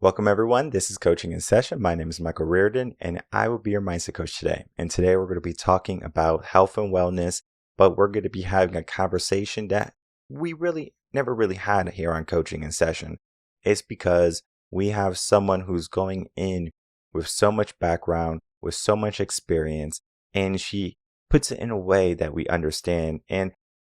Welcome, everyone. This is Coaching in Session. My name is Michael Reardon, and I will be your mindset coach today. And today we're going to be talking about health and wellness, but we're going to be having a conversation that we really never really had here on Coaching in Session. It's because we have someone who's going in with so much background, with so much experience, and she puts it in a way that we understand. And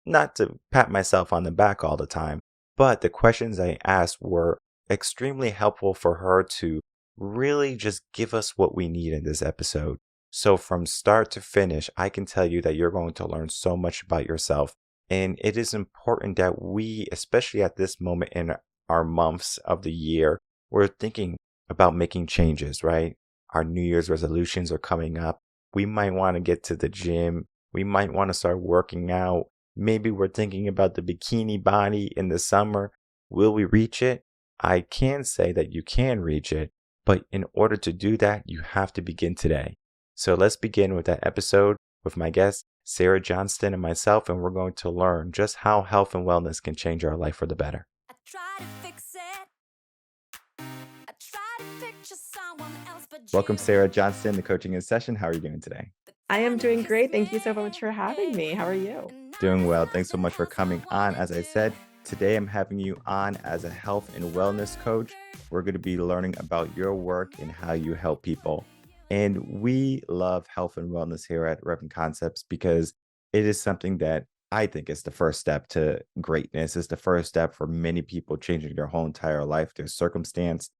not to pat myself on the back all the time, but the questions I asked were extremely helpful for her to really just give us what we need in this episode. So, from start to finish, I can tell you that you're going to learn so much about yourself. And it is important that we, especially at this moment in our months of the year, we're thinking about making changes, right? Our New Year's resolutions are coming up. We might want to get to the gym. We might want to start working out. Maybe we're thinking about the bikini body in the summer. Will we reach it? I can say that you can reach it, but in order to do that, you have to begin today. So let's begin with that episode with my guest, Sarah Johnston, and myself, and we're going to learn just how health and wellness can change our life for the better. I try to fix it. I try to picture someone else, but Welcome, Sarah Johnston, to Coaching in Session. How are you doing today? I am doing great. Thank you so much for having me. How are you? Doing well. Thanks so much for coming on. As I said, today I'm having you on as a health and wellness coach. We're going to be learning about your work and how you help people. And we love health and wellness here at Reven Concepts because it is something that I think is the first step to greatness. It's the first step for many people changing their whole entire life, their circumstance.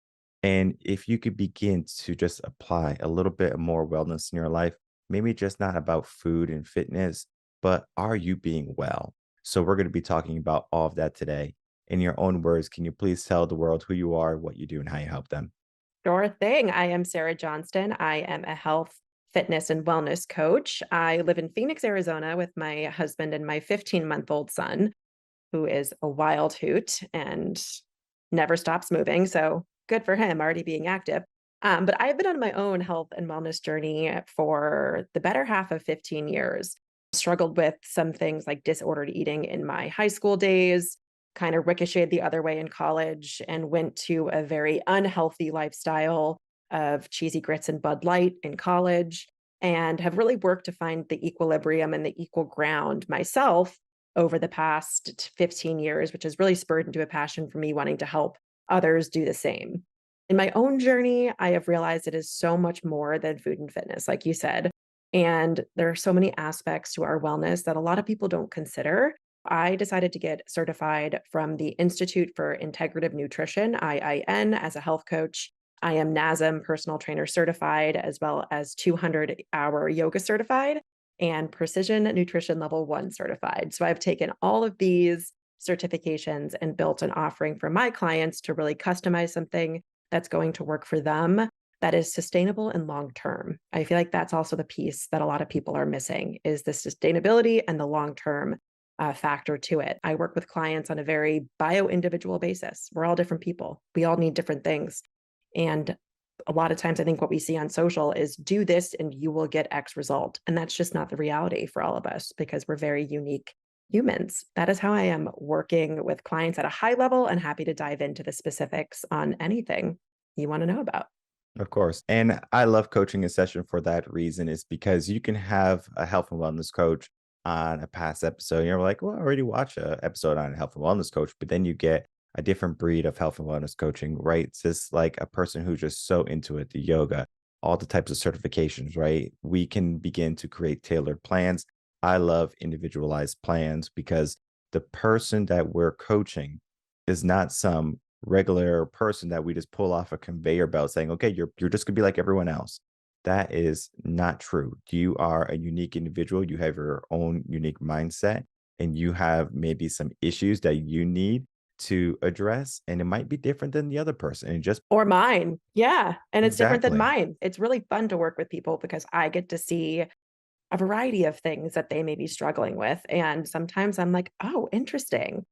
And if you could begin to just apply a little bit more wellness in your life, maybe just not about food and fitness, but are you being well? So we're going to be talking about all of that today. In your own words, can you please tell the world who you are, what you do, and how you help them? Sure thing. I am Sarah Johnston. I am a health, fitness, and wellness coach. I live in Phoenix, Arizona with my husband and my 15-month-old son, who is a wild hoot and never stops moving. So good for him, already being active. But I've been on my own health and wellness journey for the better half of 15 years. Struggled with some things like disordered eating in my high school days, kind of ricocheted the other way in college, and went to a very unhealthy lifestyle of cheesy grits and Bud Light in college, and have really worked to find the equilibrium and the equal ground myself over the past 15 years, which has really spurred into a passion for me wanting to help others do the same. In my own journey, I have realized it is so much more than food and fitness, like you said. And there are so many aspects to our wellness that a lot of people don't consider. I decided to get certified from the Institute for Integrative Nutrition, IIN, as a health coach. I am NASM personal trainer certified, as well as 200-hour yoga certified and precision nutrition level 1 certified. So I've taken all of these certifications and built an offering for my clients to really customize something that's going to work for them, that is sustainable and long term. I feel like that's also the piece that a lot of people are missing, is the sustainability and the long term factor to it. I work with clients on a very bio individual basis. We're all different people. We all need different things. And a lot of times, I think what we see on social is do this and you will get X result. And that's just not the reality for all of us because we're very unique humans. That is how I am working with clients at a high level, and happy to dive into the specifics on anything you want to know about. Of course. And I love coaching a session for that reason, is because you can have a health and wellness coach on a past episode. And you're like, well, I already watched an episode on a health and wellness coach, but then you get a different breed of health and wellness coaching, right? It's just like a person who's just so into it, the yoga, all the types of certifications, right? We can begin to create tailored plans. I love individualized plans because the person that we're coaching is not some regular person that we just pull off a conveyor belt saying, okay, you're just gonna be like everyone else. That is not true. You are a unique individual. You have your own unique mindset, and you have maybe some issues that you need to address. And it might be different than the other person. And just Or mine. Yeah. And it's different than exactly. mine. It's really fun to work with people because I get to see a variety of things that they may be struggling with. And sometimes I'm like, oh, interesting.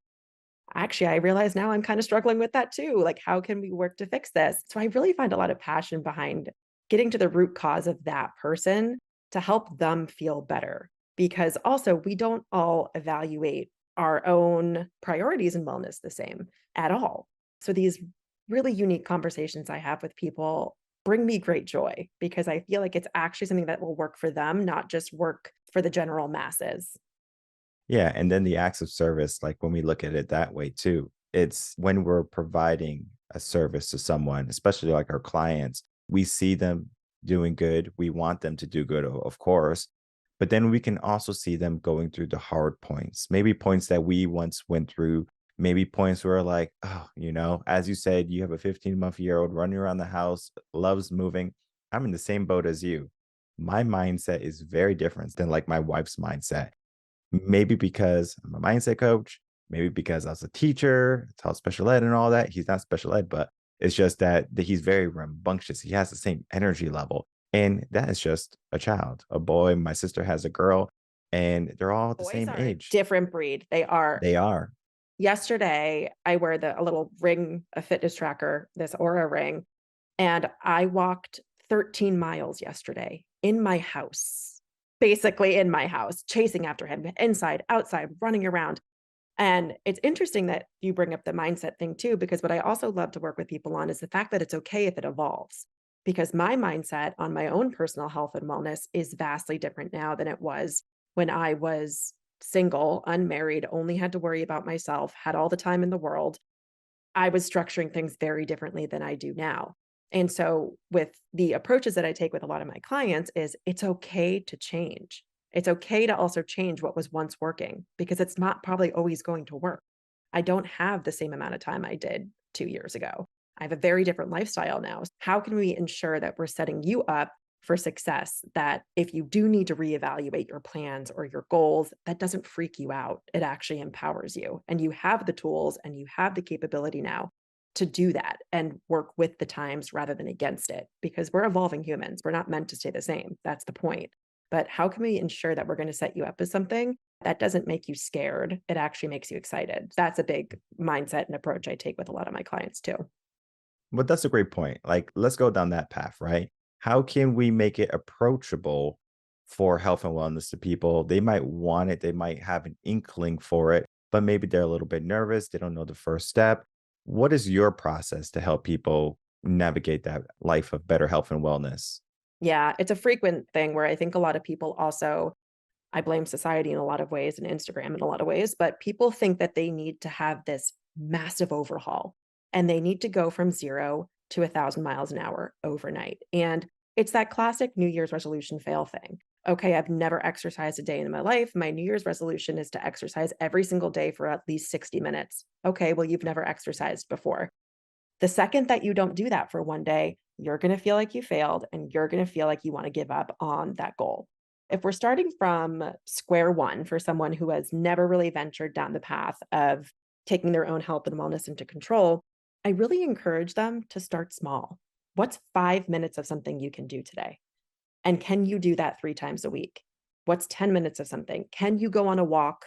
Actually, I realize now I'm kind of struggling with that too. Like, how can we work to fix this? So I really find a lot of passion behind getting to the root cause of that person to help them feel better. Because also, we don't all evaluate our own priorities in wellness the same at all. So these really unique conversations I have with people bring me great joy because I feel like it's actually something that will work for them, not just work for the general masses. Yeah, and then the acts of service, like when we look at it that way too, it's when we're providing a service to someone, especially like our clients, we see them doing good. We want them to do good, of course, but then we can also see them going through the hard points, maybe points that we once went through, maybe points where like, oh, as you said, you have a 15-month-year-old running around the house, loves moving. I'm in the same boat as you. My mindset is very different than like my wife's mindset. Maybe because I'm a mindset coach, maybe because I was a teacher, taught special ed and all that. He's not special ed, but it's just that he's very rambunctious. He has the same energy level. And that is just a child, a boy. My sister has a girl, and they're all the Boys same are a age. different breed. They are. They are. Yesterday, I wear a little ring, a fitness tracker, this Aura ring, and I walked 13 miles yesterday in my house, basically in my house, chasing after him, inside, outside, running around. And it's interesting that you bring up the mindset thing too, because what I also love to work with people on is the fact that it's okay if it evolves. Because my mindset on my own personal health and wellness is vastly different now than it was when I was single, unmarried, only had to worry about myself, had all the time in the world. I was structuring things very differently than I do now. And so with the approaches that I take with a lot of my clients is it's okay to change. It's okay to also change what was once working because it's not probably always going to work. I don't have the same amount of time I did 2 years ago. I have a very different lifestyle now. How can we ensure that we're setting you up for success, that if you do need to reevaluate your plans or your goals, that doesn't freak you out. It actually empowers you. And you have the tools and you have the capability now to do that and work with the times rather than against it because we're evolving humans. We're not meant to stay the same. That's the point. But how can we ensure that we're going to set you up as something that doesn't make you scared? It actually makes you excited. That's a big mindset and approach I take with a lot of my clients too. But that's a great point. Like, let's go down that path, right? How can we make it approachable for health and wellness to people? They might want it, they might have an inkling for it, but maybe they're a little bit nervous. They don't know the first step. What is your process to help people navigate that life of better health and wellness? Yeah, it's a frequent thing where I think a lot of people also, I blame society in a lot of ways and Instagram in a lot of ways, but people think that they need to have this massive overhaul and they need to go from 0 to 1,000 miles an hour overnight. And it's that classic New Year's resolution fail thing. Okay, I've never exercised a day in my life. My New Year's resolution is to exercise every single day for at least 60 minutes. Okay, well, you've never exercised before. The second that you don't do that for one day, you're going to feel like you failed and you're going to feel like you want to give up on that goal. If we're starting from square one for someone who has never really ventured down the path of taking their own health and wellness into control, I really encourage them to start small. What's 5 minutes of something you can do today? And can you do that 3 times a week? What's 10 minutes of something? Can you go on a walk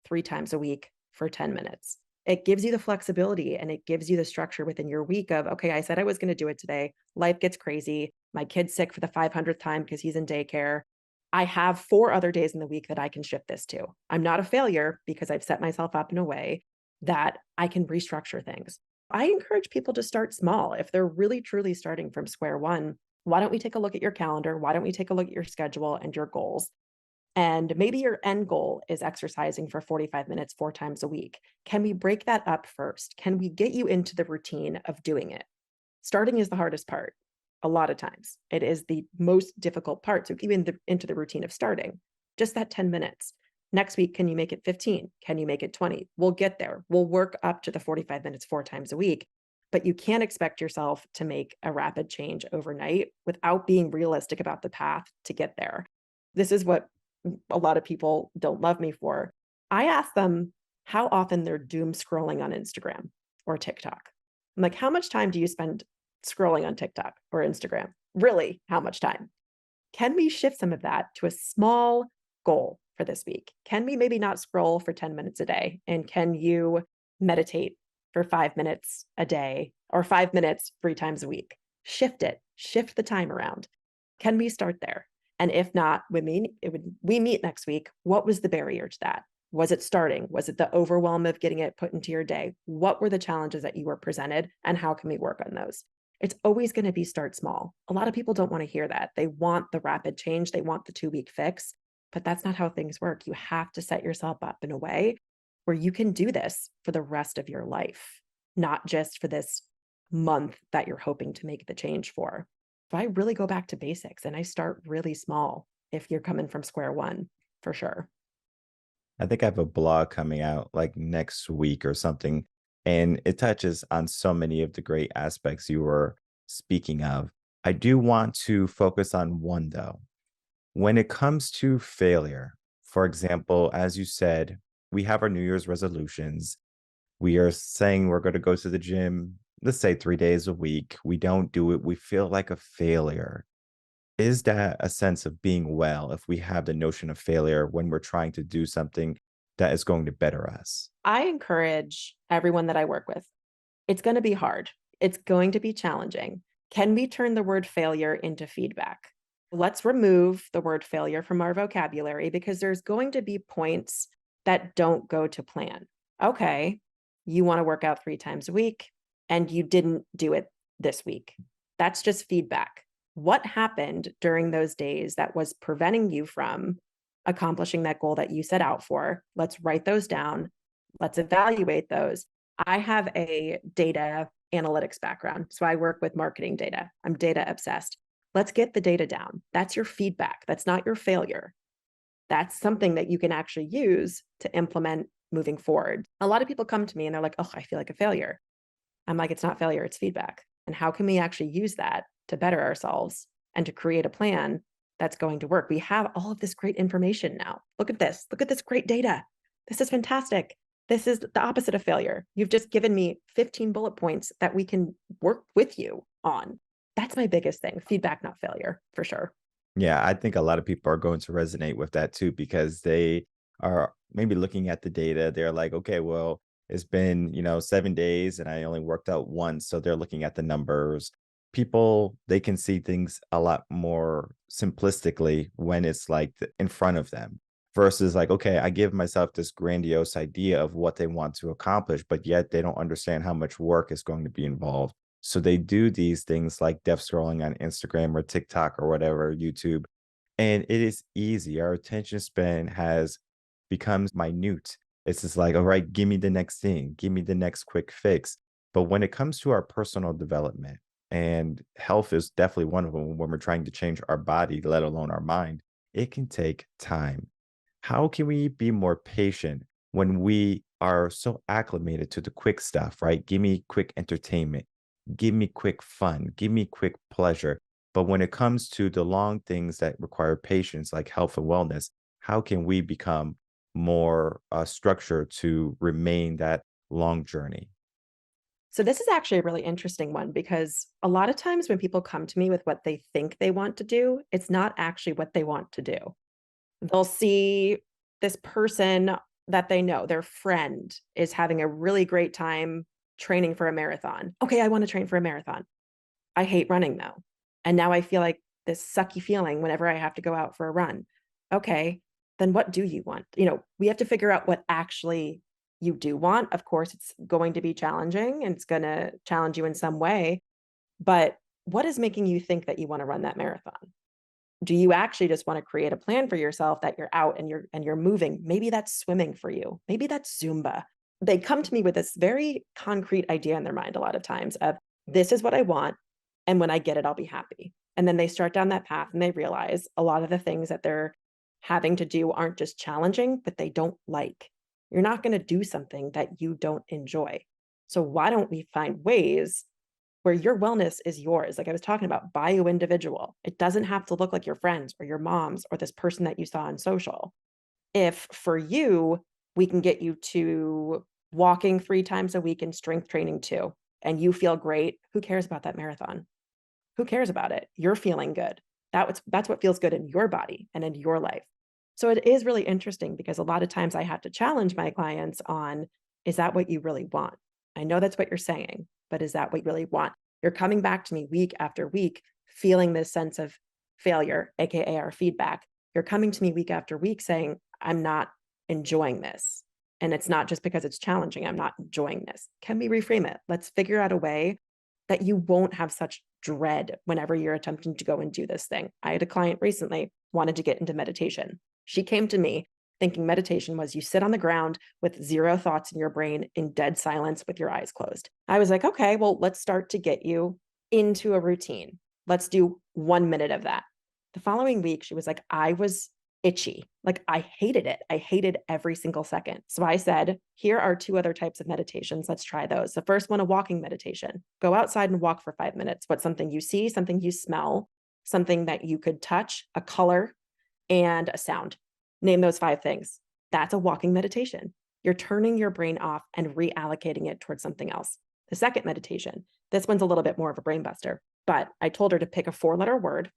3 times a week for 10 minutes? It gives you the flexibility and it gives you the structure within your week of, okay, I said I was going to do it today. Life gets crazy. My kid's sick for the 500th time because he's in daycare. I have 4 other days in the week that I can shift this to. I'm not a failure because I've set myself up in a way that I can restructure things. I encourage people to start small. If they're really truly starting from square one, why don't we take a look at your calendar? Why don't we take a look at your schedule and your goals? And maybe your end goal is exercising for 45 minutes 4 times a week. Can we break that up first? Can we get you into the routine of doing it? Starting is the hardest part. A lot of times, it is the most difficult part. So, get you into the routine of starting, just that 10 minutes. Next week, can you make it 15? Can you make it 20? We'll get there. We'll work up to the 45 minutes 4 times a week. But you can't expect yourself to make a rapid change overnight without being realistic about the path to get there. This is what a lot of people don't love me for. I ask them how often they're doom scrolling on Instagram or TikTok. I'm like, how much time do you spend scrolling on TikTok or Instagram? Really, how much time? Can we shift some of that to a small goal for this week? Can we maybe not scroll for 10 minutes a day? And can you meditate for 5 minutes a day or 5 minutes 3 times a week? Shift it, shift the time around. Can we start there? And if not, we meet next week. What was the barrier to that? Was it starting? Was it the overwhelm of getting it put into your day? What were the challenges that you were presented, and how can we work on those? It's always going to be start small. A lot of people don't want to hear that. They want the rapid change, they want the 2-week fix, but that's not how things work. You have to set yourself up in a way where you can do this for the rest of your life, not just for this month that you're hoping to make the change for. So I really go back to basics and I start really small if you're coming from square one, for sure. I think I have a blog coming out like next week or something, and it touches on so many of the great aspects you were speaking of. I do want to focus on one though. When it comes to failure, for example, as you said, we have our New Year's resolutions. We are saying we're going to go to the gym, let's say 3 days a week. We don't do it. We feel like a failure. Is that a sense of being well if we have the notion of failure when we're trying to do something that is going to better us? I encourage everyone that I work with. It's going to be hard. It's going to be challenging. Can we turn the word failure into feedback? Let's remove the word failure from our vocabulary because there's going to be points that don't go to plan. Okay, you want to work out 3 times a week and you didn't do it this week. That's just feedback. What happened during those days that was preventing you from accomplishing that goal that you set out for? Let's write those down. Let's evaluate those. I have a data analytics background, so I work with marketing data. I'm data obsessed. Let's get the data down. That's your feedback. That's not your failure. That's something that you can actually use to implement moving forward. A lot of people come to me and they're like, oh, I feel like a failure. I'm like, it's not failure, it's feedback. And how can we actually use that to better ourselves and to create a plan that's going to work? We have all of this great information now. Look at this. Look at this great data. This is fantastic. This is the opposite of failure. You've just given me 15 bullet points that we can work with you on. That's my biggest thing. Feedback, not failure, for sure. Yeah, I think a lot of people are going to resonate with that too because they are maybe looking at the data. They're like, okay, well, it's been, 7 days and I only worked out once. So they're looking at the numbers. People, they can see things a lot more simplistically when it's like in front of them versus like, okay, I give myself this grandiose idea of what they want to accomplish, but yet they don't understand how much work is going to be involved. So they do these things like death scrolling on Instagram or TikTok or whatever, YouTube. And it is easy. Our attention span has become minute. It's just like, all right, give me the next thing, give me the next quick fix. But when it comes to our personal development, and health is definitely one of them when we're trying to change our body, let alone our mind, it can take time. How can we be more patient when we are so acclimated to the quick stuff, right? Give me quick entertainment, give me quick fun, give me quick pleasure. But when it comes to the long things that require patience, like health and wellness, how can we become more structured to remain that long journey? So this is actually a really interesting one because a lot of times when people come to me with what they think they want to do, it's not actually what they want to do. They'll see this person that they know, their friend is having a really great time training for a marathon. Okay, I want to train for a marathon. I hate running though. And now I feel like this sucky feeling whenever I have to go out for a run. Okay, then what do you want? We have to figure out what actually you do want. Of course, it's going to be challenging and it's going to challenge you in some way. But what is making you think that you want to run that marathon? Do you actually just want to create a plan for yourself that you're out and you're moving? Maybe that's swimming for you. Maybe that's Zumba. They come to me with this very concrete idea in their mind a lot of times of this is what I want, and when I get it, I'll be happy. And then they start down that path and they realize a lot of the things that they're having to do aren't just challenging, but they don't like. You're not going to do something that you don't enjoy. So why don't we find ways where your wellness is yours? Like I was talking about, bio individual. It doesn't have to look like your friends or your moms or this person that you saw on social. If for you, we can get you to walking 3 times a week and strength training too, and you feel great, who cares about that marathon? Who cares about it? You're feeling good. That's what feels good in your body and in your life. So it is really interesting because a lot of times I have to challenge my clients on, is that what you really want? I know that's what you're saying, but is that what you really want? You're coming back to me week after week, feeling this sense of failure, AKA our feedback. You're coming to me week after week saying, I'm not enjoying this. And it's not just because it's challenging, I'm not enjoying this. Can we reframe it? Let's figure out a way that you won't have such dread whenever you're attempting to go and do this thing. I had a client recently wanted to get into meditation. She came to me thinking meditation was you sit on the ground with zero thoughts in your brain in dead silence with your eyes closed. I was like, okay, well, let's start to get you into a routine. Let's do 1 minute of that. The following week, she was like, I was itchy. Like I hated it. I hated every single second. So I said, here are 2 other types of meditations. Let's try those. The first one, a walking meditation. Go outside and walk for 5 minutes. What's something you see, something you smell, something that you could touch, a color, and a sound. Name those 5 things. That's a walking meditation. You're turning your brain off and reallocating it towards something else. The second meditation, this one's a little bit more of a brain buster, but I told her to pick a 4-letter word,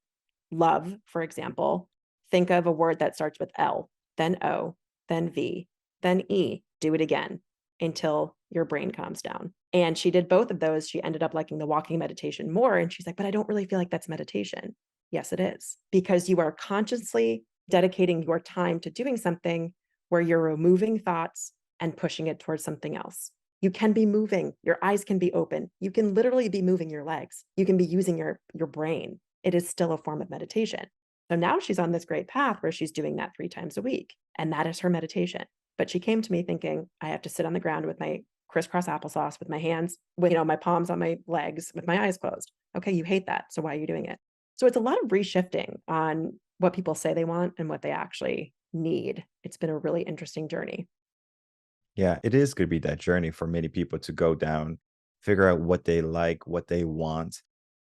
love, for example. Think of a word that starts with L, then O, then V, then E. Do it again until your brain calms down. And she did both of those. She ended up liking the walking meditation more. And she's like, but I don't really feel like that's meditation. Yes, it is, because you are consciously dedicating your time to doing something where you're removing thoughts and pushing it towards something else. You can be moving, your eyes can be open. You can literally be moving your legs. You can be using your brain. It is still a form of meditation. So now she's on this great path where she's doing that 3 times a week. And that is her meditation. But she came to me thinking, I have to sit on the ground with my crisscross applesauce, with my hands, with my palms on my legs, with my eyes closed. Okay, you hate that. So why are you doing it? So it's a lot of reshifting on what people say they want and what they actually need. It's been a really interesting journey. Yeah, it is going to be that journey for many people to go down, figure out what they like, what they want.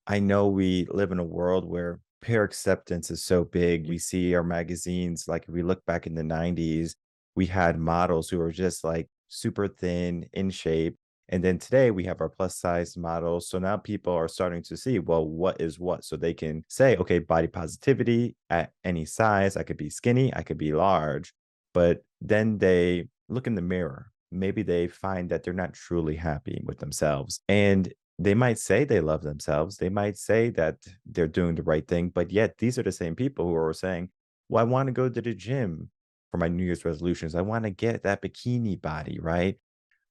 I know we live in a world where peer acceptance is so big. We see our magazines, like if we look back in the 90s, we had models who were just like super thin, in shape. And then today we have our plus size models. So now people are starting to see, well, what is what? So they can say, okay, body positivity at any size. I could be skinny, I could be large. But then they look in the mirror. Maybe they find that they're not truly happy with themselves. And they might say they love themselves. They might say that they're doing the right thing, but yet these are the same people who are saying, well, I want to go to the gym for my New Year's resolutions. I want to get that bikini body, right?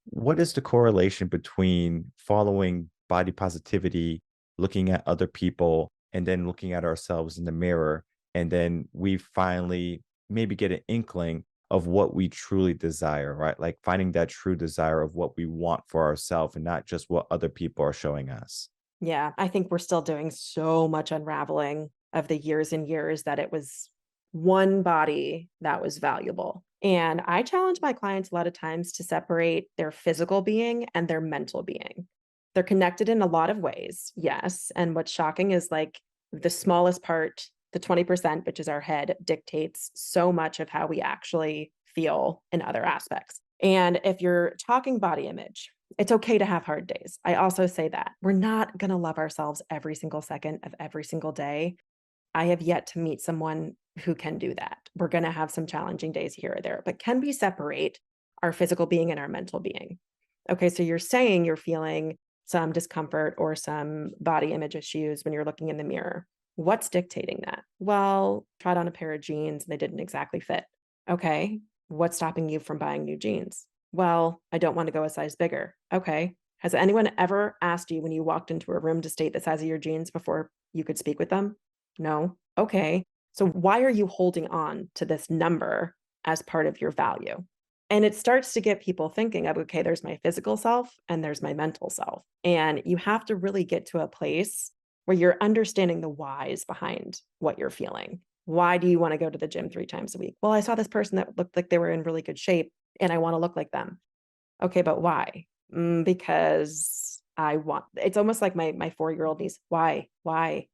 What is the correlation between following body positivity, looking at other people, and then looking at ourselves in the mirror? And then we finally maybe get an inkling of what we truly desire, right? Like finding that true desire of what we want for ourselves and not just what other people are showing us. Yeah, I think we're still doing so much unraveling of the years and years that it was one body that was valuable. And I challenge my clients a lot of times to separate their physical being and their mental being. They're connected in a lot of ways, yes. And what's shocking is like the smallest part, the 20%, which is our head, dictates so much of how we actually feel in other aspects. And if you're talking body image, it's okay to have hard days. I also say that we're not going to love ourselves every single second of every single day. I have yet to meet someone who can do that. We're going to have some challenging days here or there, but can we separate our physical being and our mental being? Okay, so you're saying you're feeling some discomfort or some body image issues when you're looking in the mirror. What's dictating that? Well, tried on a pair of jeans and they didn't exactly fit. Okay, what's stopping you from buying new jeans? Well, I don't want to go a size bigger. Okay. Has anyone ever asked you when you walked into a room to state the size of your jeans before you could speak with them? No. Okay. So why are you holding on to this number as part of your value? And it starts to get people thinking of, okay, there's my physical self and there's my mental self. And you have to really get to a place where you're understanding the whys behind what you're feeling. Why do you want to go to the gym 3 times a week? Well, I saw this person that looked like they were in really good shape and I want to look like them. Okay, but why? Because I want, it's almost like my 4-year-old niece. Why? Why?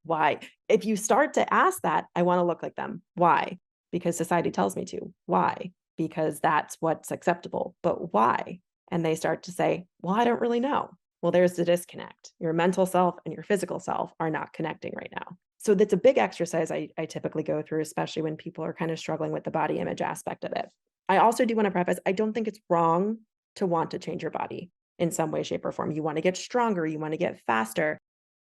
If you start to ask that, I want to look like them. Why? Because society tells me to. Why? Because that's what's acceptable. But why? And they start to say, well, I don't really know. Well, there's the disconnect. Your mental self and your physical self are not connecting right now. So that's a big exercise I typically go through, especially when people are kind of struggling with the body image aspect of it. I also do want to preface, I don't think it's wrong to want to change your body in some way, shape, or form. You want to get stronger, you want to get faster,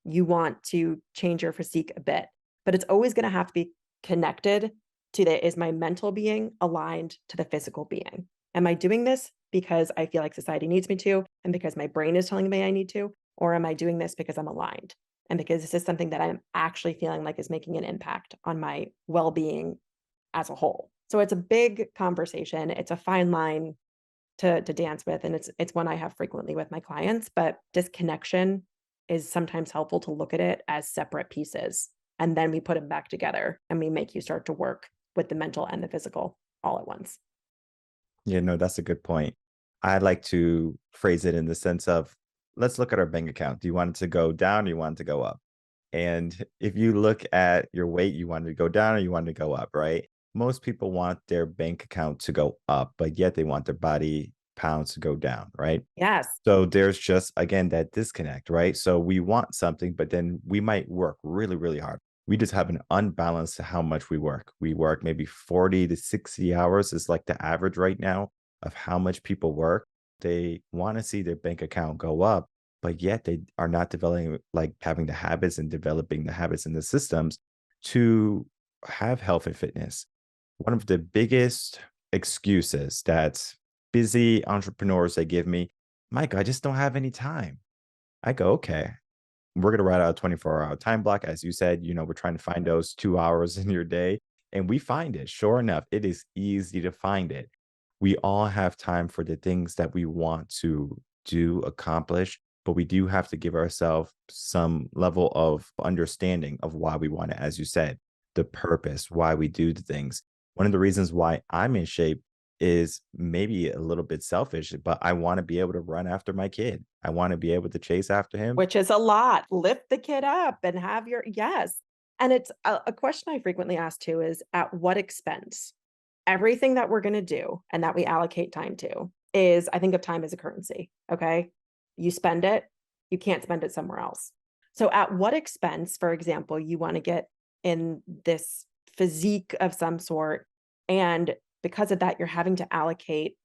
you want to change your physique a bit, but it's always going to have to be connected to that, is my mental being aligned to the physical being? Am I doing this because I feel like society needs me to and because my brain is telling me I need to? Or am I doing this because I'm aligned and because this is something that I'm actually feeling like is making an impact on my well being as a whole? So it's a big conversation. It's a fine line to dance with, and it's one I have frequently with my clients, but disconnection is sometimes helpful to look at it as separate pieces, and then we put them back together, and we make you start to work with the mental and the physical all at once. Yeah, no, that's a good point. I like to phrase it in the sense of, let's look at our bank account. Do you want it to go down or you want it to go up? And if you look at your weight, you want it to go down or you want it to go up, right? Most people want their bank account to go up, but yet they want their body pounds to go down, right? Yes, So there's just, again, that disconnect, right? So we want something, but then we might work really, really hard. We just have an unbalance to how much we work. We work maybe 40 to 60 hours is like the average right now of how much people work. They want to see their bank account go up, but yet they are not developing, like having the habits and developing the habits and the systems to have health and fitness. One of the biggest excuses that busy entrepreneurs they give me, Mike, I just don't have any time. I go, okay, we're going to write out a 24-hour time block. As you said, we're trying to find those 2 hours in your day. And we find it. Sure enough, it is easy to find it. We all have time for the things that we want to do, accomplish, but we do have to give ourselves some level of understanding of why we want it. As you said, the purpose, why we do the things. One of the reasons why I'm in shape is maybe a little bit selfish, but I want to be able to run after my kid. I want to be able to chase after him. which is a lot. Lift the kid up and have your yes. And it's a question I frequently ask too is at what expense? Everything that we're going to do and that we allocate time to is, I think of time as a currency. Okay. You spend it, you can't spend it somewhere else. So, at what expense, for example, you want to get in this physique of some sort. And because of that, you're having to allocate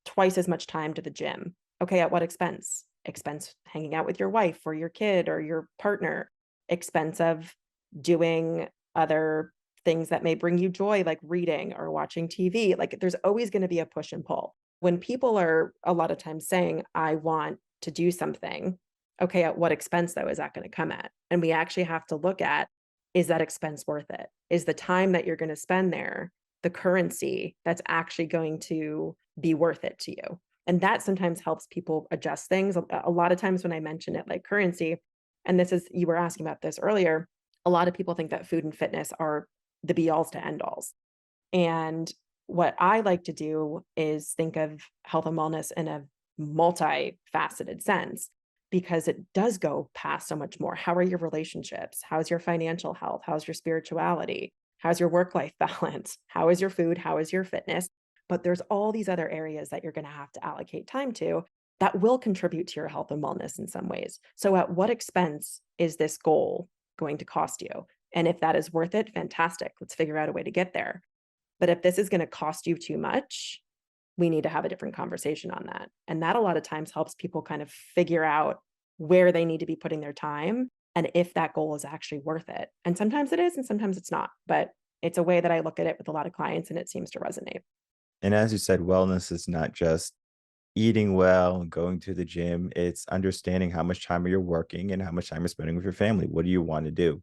twice as much time to the gym. Okay, at what expense? Expense hanging out with your wife or your kid or your partner, expense of doing other things that may bring you joy, like reading or watching TV. Like there's always going to be a push and pull. When people are a lot of times saying, I want to do something, okay, at what expense though is that going to come at? And we actually have to look at, is that expense worth it? Is the time that you're going to spend there the currency that's actually going to be worth it to you? And that sometimes helps people adjust things. A lot of times when I mention it like currency, and this is, you were asking about this earlier, a lot of people think that food and fitness are the be alls to end alls. And what I like to do is think of health and wellness in a multifaceted sense because it does go past so much more. How are your relationships? How's your financial health? How's your spirituality? How's your work life balance? How is your food? How is your fitness? But there's all these other areas that you're going to have to allocate time to that will contribute to your health and wellness in some ways. So, at what expense is this goal going to cost you? And if that is worth it, fantastic. Let's figure out a way to get there. But if this is going to cost you too much, we need to have a different conversation on that. And that a lot of times helps people kind of figure out where they need to be putting their time and if that goal is actually worth it. And sometimes it is, and sometimes it's not. But it's a way that I look at it with a lot of clients, and it seems to resonate. And as you said, wellness is not just eating well, going to the gym. It's understanding how much time you're working and how much time you're spending with your family. What do you want to do?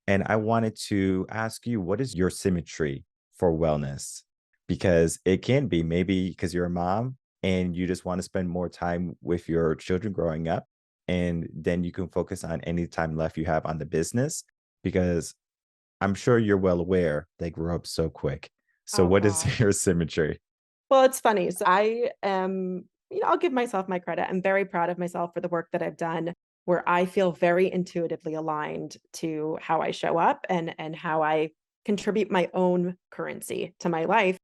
And I wanted to ask you, what is your symmetry for wellness? Because it can be maybe because you're a mom and you just want to spend more time with your children growing up. And then you can focus on any time left you have on the business. Because I'm sure you're well aware they grow up so quick. So, Oh what is gosh. your symmetry? Well, it's funny. So I am, I'll give myself my credit. I'm very proud of myself for the work that I've done where I feel very intuitively aligned to how I show up and how I contribute my own currency to my life.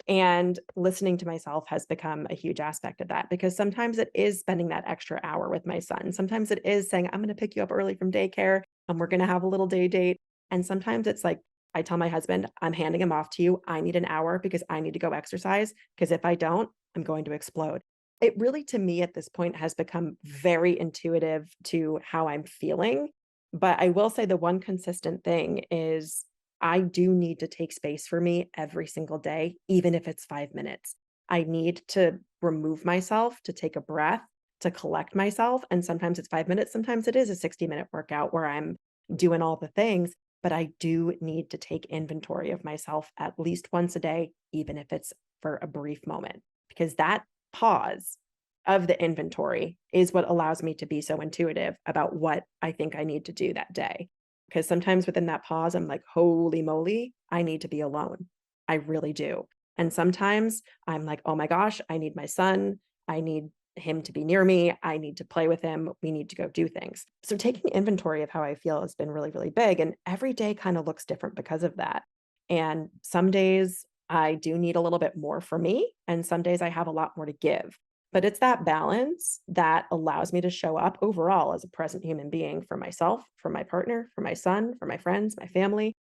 And listening to myself has become a huge aspect of that because sometimes it is spending that extra hour with my son. Sometimes it is saying, I'm going to pick you up early from daycare and we're going to have a little day date. And sometimes it's like, I tell my husband, I'm handing him off to you. I need an hour because I need to go exercise. Because if I don't, I'm going to explode. It really, to me, at this point, has become very intuitive to how I'm feeling. But I will say the one consistent thing is I do need to take space for me every single day, even if it's 5 minutes. I need to remove myself, to take a breath, to collect myself. And sometimes it's 5 minutes, sometimes it is a 60-minute workout where I'm doing all the things. But I do need to take inventory of myself at least once a day, even if it's for a brief moment, because that pause of the inventory is what allows me to be so intuitive about what I think I need to do that day. Because sometimes within that pause, I'm like, holy moly, I need to be alone. I really do. And sometimes I'm like, oh my gosh, I need my son. I need him to be near me. I need to play with him. We need to go do things. So taking inventory of how I feel has been really, really big. And every day kind of looks different because of that. And some days I do need a little bit more for me, and some days I have a lot more to give. But it's that balance that allows me to show up overall as a present human being for myself, for my partner, for my son, for my friends, my family.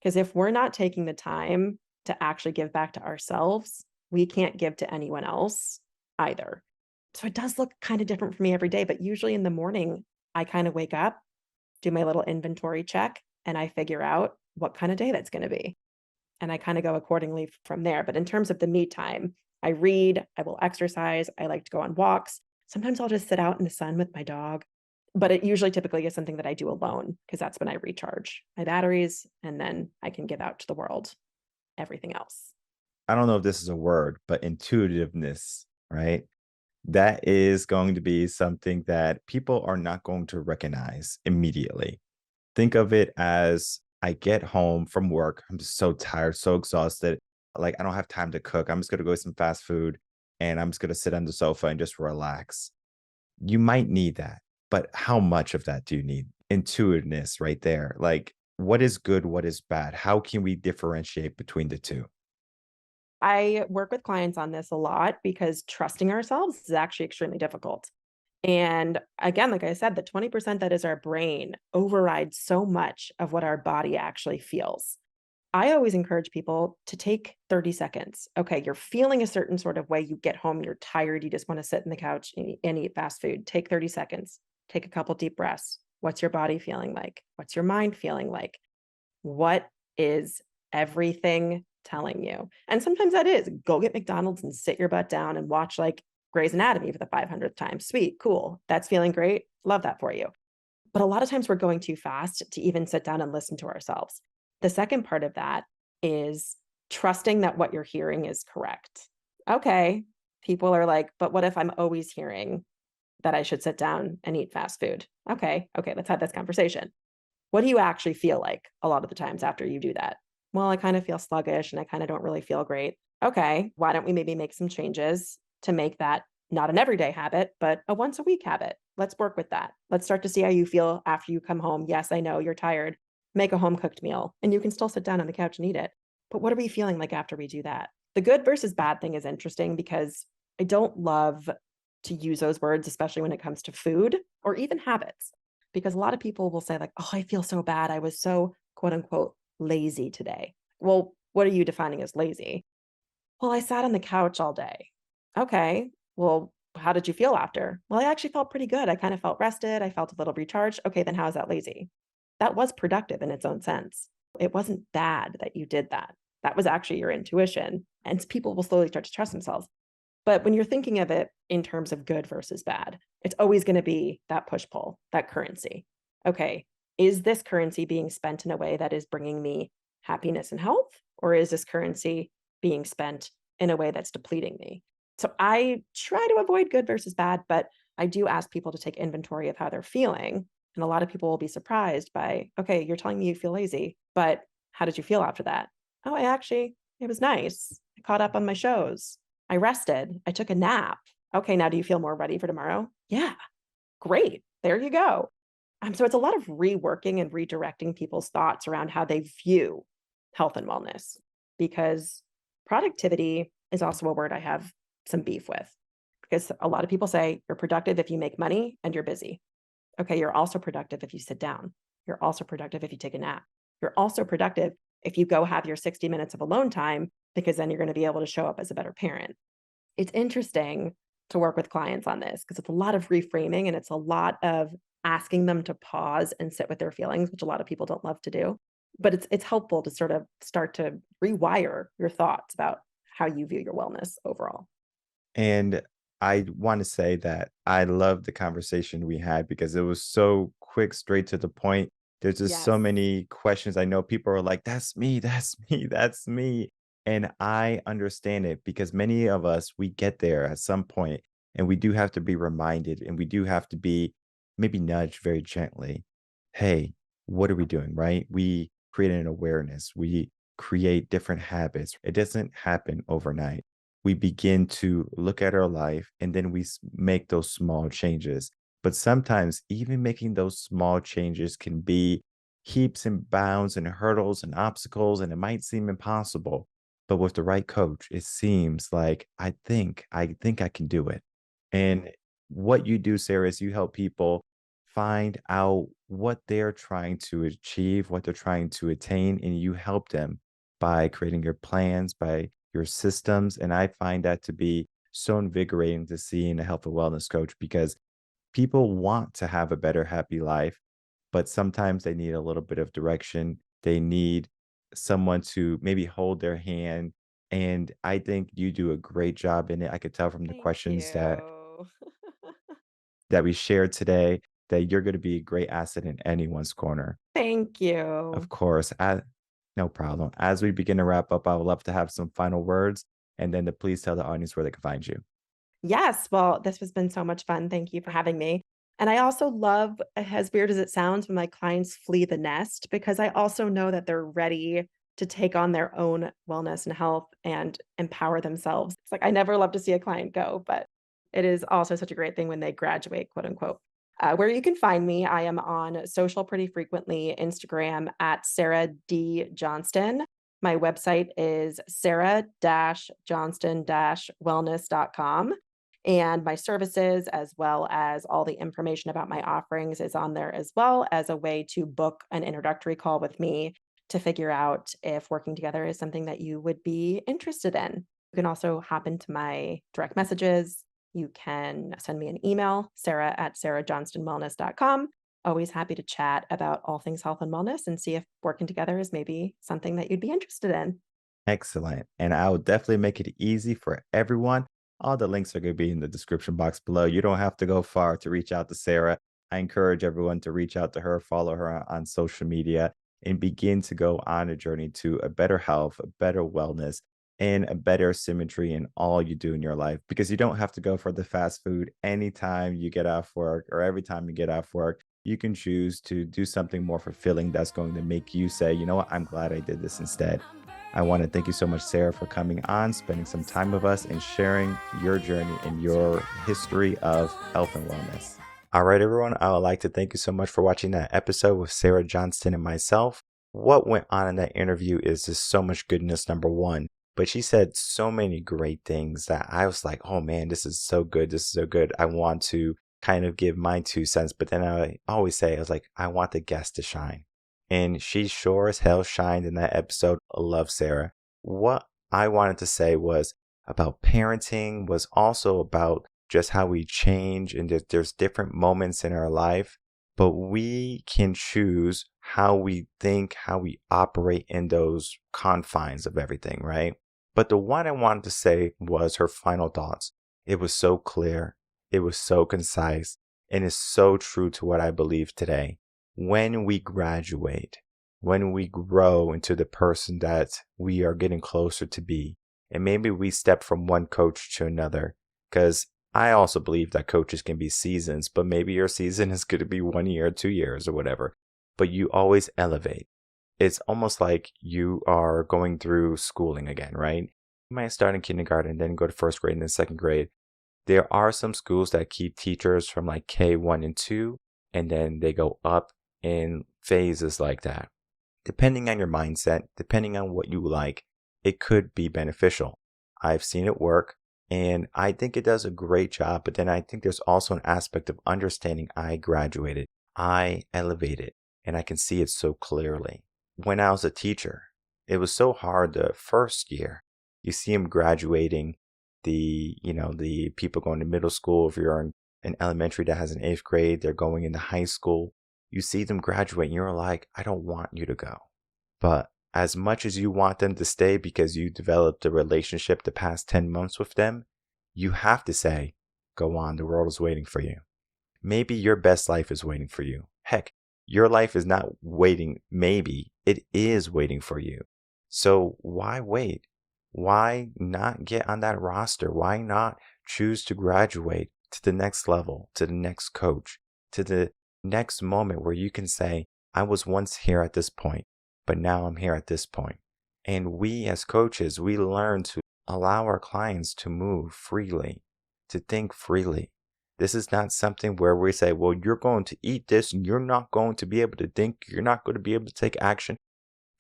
Because if we're not taking the time to actually give back to ourselves, we can't give to anyone else either. So it does look kind of different for me every day, but usually in the morning, I kind of wake up, do my little inventory check, and I figure out what kind of day that's going to be. And I kind of go accordingly from there. But in terms of the me time, I read, I will exercise, I like to go on walks. Sometimes I'll just sit out in the sun with my dog, but it usually typically is something that I do alone because that's when I recharge my batteries and then I can give out to the world everything else. I don't know if this is a word, but intuitiveness, right? That is going to be something that people are not going to recognize immediately. Think of it as I get home from work. I'm just so tired, so exhausted. Like, I don't have time to cook. I'm just going to go get some fast food and I'm just going to sit on the sofa and just relax. You might need that, but how much of that do you need? Intuitiveness right there. Like, what is good? What is bad? How can we differentiate between the two? I work with clients on this a lot because trusting ourselves is actually extremely difficult. And again, like I said, the 20% that is our brain overrides so much of what our body actually feels. I always encourage people to take 30 seconds. Okay, you're feeling a certain sort of way. You get home, you're tired, you just want to sit in the couch and eat fast food. Take 30 seconds. Take a couple deep breaths. What's your body feeling like? What's your mind feeling like? What is everything telling you? And sometimes that is go get McDonald's and sit your butt down and watch like Grey's Anatomy for the 500th time. Sweet, cool. That's feeling great. Love that for you. But a lot of times we're going too fast to even sit down and listen to ourselves. The second part of that is trusting that what you're hearing is correct. Okay. People are like, but what if I'm always hearing that I should sit down and eat fast food? Okay. Okay. Let's have this conversation. What do you actually feel like a lot of the times after you do that? Well, I kind of feel sluggish and I kind of don't really feel great. Okay. Why don't we maybe make some changes to make that not an everyday habit, but a once a week habit? Let's work with that. Let's start to see how you feel after you come home. Yes, I know you're tired. Make a home cooked meal and you can still sit down on the couch and eat it. But what are we feeling like after we do that? The good versus bad thing is interesting because I don't love to use those words, especially when it comes to food or even habits, because a lot of people will say, like, oh, I feel so bad. I was so quote unquote lazy today. Well, what are you defining as lazy? Well, I sat on the couch all day. Okay. Well, how did you feel after? Well, I actually felt pretty good. I kind of felt rested. I felt a little recharged. Okay, then how is that lazy? That was productive in its own sense. It wasn't bad that you did that. That was actually your intuition. And people will slowly start to trust themselves. But when you're thinking of it in terms of good versus bad, it's always going to be that push pull, that currency. Okay, is this currency being spent in a way that is bringing me happiness and health? Or is this currency being spent in a way that's depleting me? So I try to avoid good versus bad, but I do ask people to take inventory of how they're feeling. And a lot of people will be surprised by, okay, you're telling me you feel lazy, but how did you feel after that? Oh, it was nice. I caught up on my shows. I rested. I took a nap. Okay, now do you feel more ready for tomorrow? Yeah, great. There you go. So it's a lot of reworking and redirecting people's thoughts around how they view health and wellness, because productivity is also a word I have some beef with, because a lot of people say you're productive if you make money and you're busy. Okay, you're also productive if you sit down. You're also productive if you take a nap. You're also productive if you go have your 60 minutes of alone time, because then you're going to be able to show up as a better parent. It's interesting to work with clients on this because it's a lot of reframing and it's a lot of asking them to pause and sit with their feelings, which a lot of people don't love to do. but it's helpful to sort of start to rewire your thoughts about how you view your wellness overall. And I want to say that I love the conversation we had because it was so quick, straight to the point. There's just so Yes. many questions. I know people are like, that's me, that's me, that's me. And I understand it because many of us, we get there at some point and we do have to be reminded and we do have to be maybe nudged very gently. Hey, what are we doing? Right? We create an awareness, we create different habits. It doesn't happen overnight. We begin to look at our life and then make those small changes. But sometimes even making those small changes can be heaps and bounds and hurdles and obstacles, and it might seem impossible. But with the right coach, it seems like I think I can do it. And what you do, Sarah, is you help people find out what they're trying to achieve, what they're trying to attain, and you help them by creating your plans, by your systems. And I find that to be so invigorating to see in a health and wellness coach because people want to have a better, happy life, but sometimes they need a little bit of direction. They need someone to maybe hold their hand. And I think you do a great job in it. I could tell from the Thank questions you. that we shared today that you're going to be a great asset in anyone's corner. Thank Of you. course, no problem. As we begin to wrap up, I would love to have some final words and then to please tell the audience where they can find you. Yes, well, this has been so much fun. Thank you for having me. And I also love, as weird as it sounds, when my clients flee the nest, because I also know that they're ready to take on their own wellness and health and empower themselves. It's like I never love to see a client go, but it is also such a great thing when they graduate, quote unquote. Where you can find me, I am on social pretty frequently, Instagram at Sarah D. Johnston. My website is sarah-johnston-wellness.com. And my services, as well as all the information about my offerings, is on there as well as a way to book an introductory call with me to figure out if working together is something that you would be interested in. You can also hop into my direct messages. You can send me an email, sarah@sarahjohnstonwellness.com. Always happy to chat about all things health and wellness and see if working together is maybe something that you'd be interested in. Excellent. And I will definitely make it easy for everyone. All the links are going to be in the description box below. You don't have to go far to reach out to Sarah. I encourage everyone to reach out to her, follow her on social media, and begin to go on a journey to a better health, a better wellness, and a better symmetry in all you do in your life. Because you don't have to go for the fast food anytime you get off work or every time you get off work. You can choose to do something more fulfilling that's going to make you say, you know what, I'm glad I did this instead. I want to thank you so much, Sarah, for coming on, spending some time with us, and sharing your journey and your history of health and wellness. All right, everyone. I would like to thank you so much for watching that episode with Sarah Johnston and myself. What went on in that interview is just so much goodness, number one. But she said so many great things that I was like, oh man, this is so good. This is so good. I want to kind of give my 2 cents. But then I always say, I was like, I want the guest to shine. And she sure as hell shined in that episode. I love Sarah. What I wanted to say was about parenting, was also about just how we change and there's different moments in our life, but we can choose how we think, how we operate in those confines of everything, right? But the one I wanted to say was her final thoughts. It was so clear, it was so concise, and is so true to what I believe today. When we graduate, when we grow into the person that we are getting closer to be, and maybe we step from one coach to another, because I also believe that coaches can be seasons, but maybe your season is going to be 1 year, 2 years, or whatever, but you always elevate. It's almost like you are going through schooling again, right? You might start in kindergarten, then go to first grade and then second grade. There are some schools that keep teachers from like K1 and 2, and then they go up in phases like that. Depending on your mindset, depending on what you like, it could be beneficial. I've seen it work and I think it does a great job. But then I think there's also an aspect of understanding I graduated, I elevated, and I can see it so clearly. When I was a teacher, it was so hard the first year. You see them graduating, the people going to middle school. If you're in an elementary that has an eighth grade, they're going into high school. You see them graduate and you're like, I don't want you to go. But as much as you want them to stay because you developed a relationship the past 10 months with them, you have to say, go on, the world is waiting for you. Maybe your best life is waiting for you. Heck, your life is not waiting, maybe it is waiting for you. So why wait? Why not get on that roster? Why not choose to graduate to the next level, to the next coach, to the next moment where you can say, I was once here at this point, but now I'm here at this point. And we as coaches, we learn to allow our clients to move freely, to think freely. This is not something where we say, well, you're going to eat this and you're not going to be able to think, you're not going to be able to take action.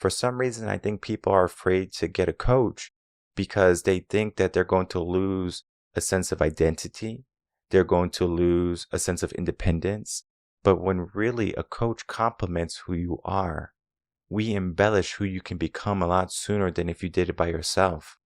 For some reason, I think people are afraid to get a coach because they think that they're going to lose a sense of identity. They're going to lose a sense of independence. But when really a coach complements who you are, we embellish who you can become a lot sooner than if you did it by yourself.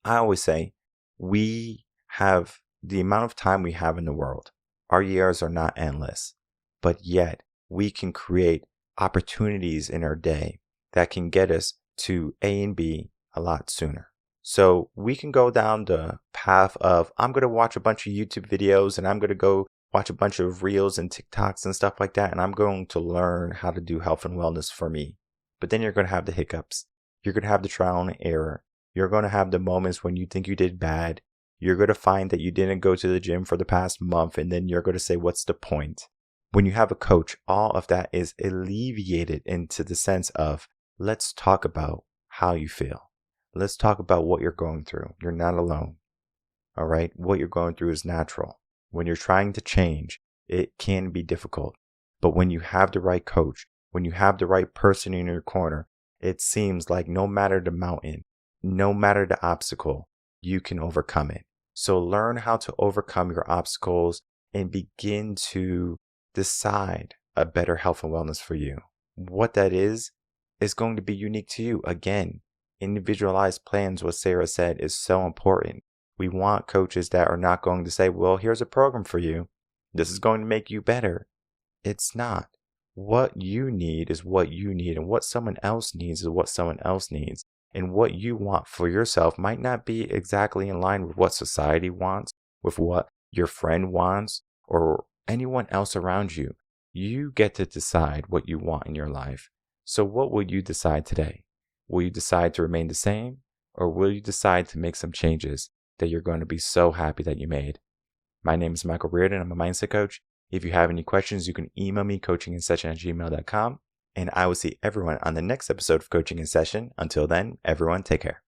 I always say, we have the amount of time we have in the world. Our years are not endless, but yet we can create opportunities in our day that can get us to A and B a lot sooner. So we can go down the path of, I'm going to watch a bunch of YouTube videos and I'm going to go watch a bunch of reels and TikToks and stuff like that. And I'm going to learn how to do health and wellness for me. But then you're going to have the hiccups. You're going to have the trial and error. You're going to have the moments when you think you did bad. You're going to find that you didn't go to the gym for the past month. And then you're going to say, what's the point? When you have a coach, all of that is alleviated into the sense of, let's talk about how you feel. Let's talk about what you're going through. You're not alone. All right. What you're going through is natural. When you're trying to change, it can be difficult. But when you have the right coach, when you have the right person in your corner, it seems like no matter the mountain, no matter the obstacle, you can overcome it. So learn how to overcome your obstacles and begin to decide a better health and wellness for you. What that is going to be unique to you. Again, individualized plans, what Sarah said, is so important. We want coaches that are not going to say, well, here's a program for you. This is going to make you better. It's not. What you need is what you need, and what someone else needs is what someone else needs. And what you want for yourself might not be exactly in line with what society wants, with what your friend wants, or anyone else around you. You get to decide what you want in your life. So what will you decide today? Will you decide to remain the same, or will you decide to make some changes that you're going to be so happy that you made? My name is Michael Reardon. I'm a mindset coach. If you have any questions, you can email me coachinginsession@gmail.com, and I will see everyone on the next episode of Coaching in Session. Until then, everyone, take care.